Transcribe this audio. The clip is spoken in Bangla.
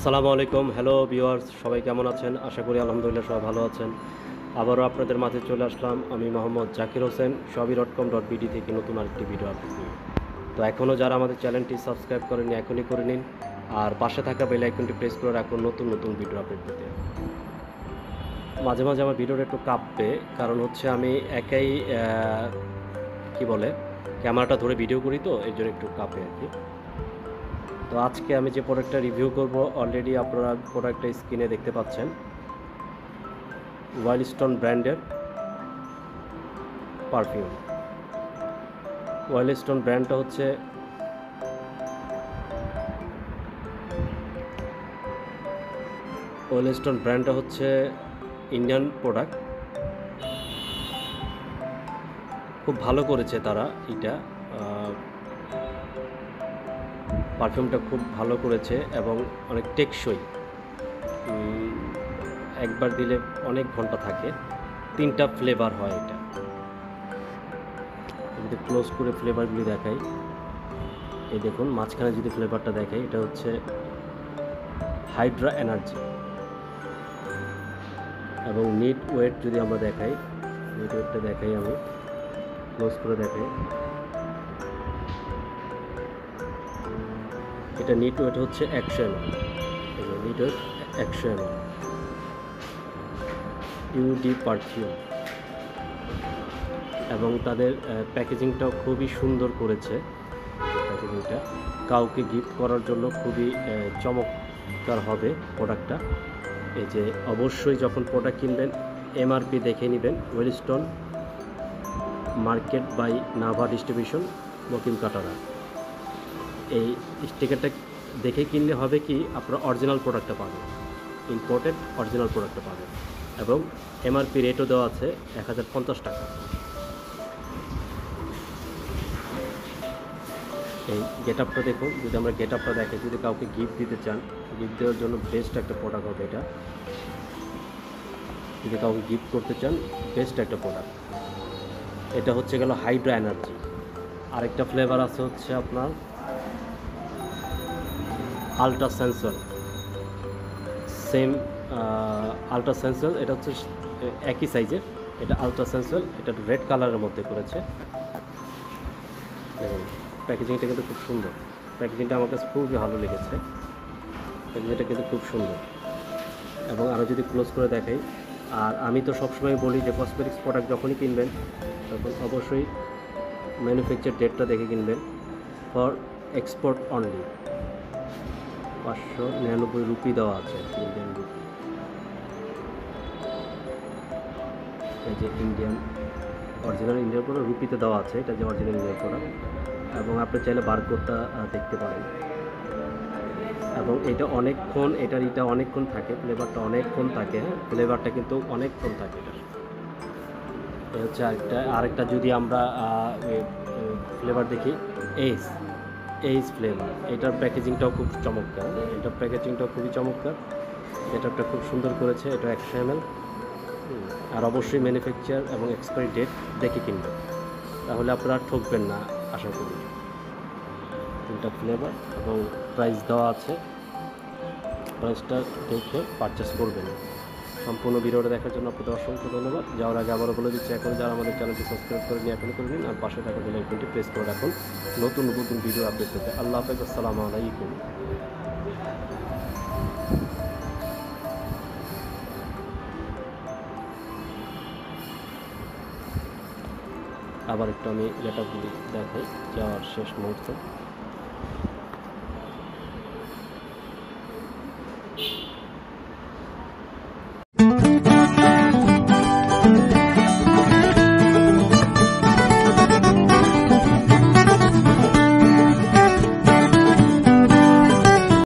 আসসালামু আলাইকুম। হ্যালো ভিউয়ার্স, সবাই কেমন আছেন? আশা করি আলহামদুলিল্লাহ সবাই ভালো আছেন। আবারও আপনাদের মাঝে চলে আসলাম আমি মোহাম্মদ জাকির হোসেন, shopee.com.bd থেকে নতুন আরেকটি ভিডিও আপলোড নিয়ে। তো এখনও যারা আমাদের চ্যানেলটি সাবস্ক্রাইব করেননি এখনই করে নিন, আর পাশে থাকা বেল আইকনটি প্রেস করে রাখুন নতুন নতুন ভিডিও আপলোড পেতে। মাঝে মাঝে আমার ভিডিওটা একটু কাঁপবে, কারণ হচ্ছে আমি একাই কি বলে ক্যামেরাটা ধরে ভিডিও করি, তো এর জন্য একটু কাঁপে আর কি। তো আজকে আমি যে প্রোডাক্টটা রিভিউ করব, অলরেডি আপনারা প্রোডাক্টটা স্ক্রিনে দেখতে পাচ্ছেন। ওয়াইল্ড স্টোন ব্র্যান্ডের পারফিউম। ওয়াইল্ড স্টোন ব্র্যান্ডটা হচ্ছে ইন্ডিয়ান প্রোডাক্ট। খুব ভালো করেছে তারা, এটা পারফিউমটা খুব ভালো করেছে এবং অনেক টেকসই। একবার দিলে অনেক ঘন্টা থাকে। 3টা ফ্লেভার হয় এটা। যদি ক্লোজ করে ফ্লেভারগুলি দেখাই, এই দেখুন মাঝখানে যদি ফ্লেভারটা দেখাই, এটা হচ্ছে হাইড্রা এনার্জি। এবং নিট ওয়েট যদি আমরা দেখাই, নিট ওয়েটটা দেখাই, আমি ক্লোজ করে দেখাই, এটা নিট ওয়েট হচ্ছে 100 ml। নিট ওয়েট 100 ml ইউডি পারফিউম। এবং তাদের প্যাকেজিংটাও খুবই সুন্দর করেছে। প্যাকেজিংটা কাউকে গিফট করার জন্য খুবই চমৎকার হবে প্রোডাক্টটা। এই যে অবশ্যই যখন প্রোডাক্ট কিনবেন এমআরপি দেখে নেবেন। Wild Stone, market by Nava distribution, Mokim Katara. এই স্টিকারটা দেখে কিনলে হবে কি, আপনারা অরিজিনাল প্রোডাক্টটা পাবেন, ইম্পোর্টেড অরিজিনাল প্রোডাক্টটা পাবেন। এবং এমআরপি রেটও দেওয়া আছে 1050 টাকা। এই গেট আপটা দেখুন, যদি আমরা গেট আপটা দেখি, যদি কাউকে গিফট দিতে চান, গিফট দেওয়ার জন্য বেস্ট একটা প্রোডাক্ট হবে এটা। যদি কাউকে গিফট করতে চান, বেস্ট একটা প্রোডাক্ট। এটা হচ্ছে গেল হাইড্রা এনার্জি। আরেকটা ফ্লেভার আছে হচ্ছে আপনার ultra sensor. Same ultra sensor, এটা হচ্ছে একই সাইজের। এটা আলট্রা সেন্সর, এটা রেড কালারের মধ্যে করেছে। প্যাকেজিংটা কিন্তু খুব সুন্দর। প্যাকেজিংটা আমার কাছে খুবই ভালো লেগেছে। প্যাকেজিংটা কিন্তু খুব সুন্দর। এবং আরও যদি ক্লোজ করে দেখাই, আর আমি তো সবসময় বলি যে কসমেটিক্স প্রোডাক্ট যখনই কিনবেন তখন অবশ্যই ম্যানুফ্যাকচার ডেটটা দেখে কিনবেন। ফর এক্সপোর্ট অনলি 599 রুপি দেওয়া আছে, ইন্ডিয়ান রুপি। এই যে ইন্ডিয়ান অরিজিনাল ইন্ডিয়ান প্রোডাক্ট রুপিতে দেওয়া আছে, এটা যে অরিজিনাল ইন্ডিয়ান প্রোডাক্ট। এবং আপনি চাইলে বারকোডটা দেখতে পারেন। এবং এটা অনেকক্ষণ, এটা অনেকক্ষণ থাকে, ফ্লেভারটা অনেকক্ষণ থাকে। হ্যাঁ, ফ্লেভারটা কিন্তু অনেকক্ষণ থাকে এটা। এই হচ্ছে আরেকটা যদি আমরা ফ্লেভার দেখি, এইস ফ্লেভার। এটার প্যাকেজিংটাও খুব চমৎকার। এটার প্যাকেজিংটাও খুবই চমৎকার। এটাটা খুব সুন্দর করেছে। এটা 100 ml। আর অবশ্যই ম্যানুফ্যাকচার এবং এক্সপায়ারি ডেট দেখে কিনবেন, তাহলে আপনারা ঠকবেন না আশা করি। 3টা ফ্লেভার এবং প্রাইস দেওয়া আছে, প্রাইসটা দেখে পারচেস করবেন। সম্পূর্ণ ভিডিওটা দেখার জন্য আপনাদের অসংখ্য ধন্যবাদ। যাওয়ার আগে আবারও বলে দিচ্ছি, এখন যারা আমাদের চ্যানেলটি সাবস্ক্রাইব করে নিয়ে এখনই করে নিন, আর পাশে থাকা বেল আইকনটি প্রেস করে রাখুন নতুন নতুন ভিডিও আপডেট পেতে। আল্লাহ হাফেজ, আসসালামু আলাইকুম। আবার একটু আমি যেটা দেখাই যাওয়ার শেষ মুহূর্তে।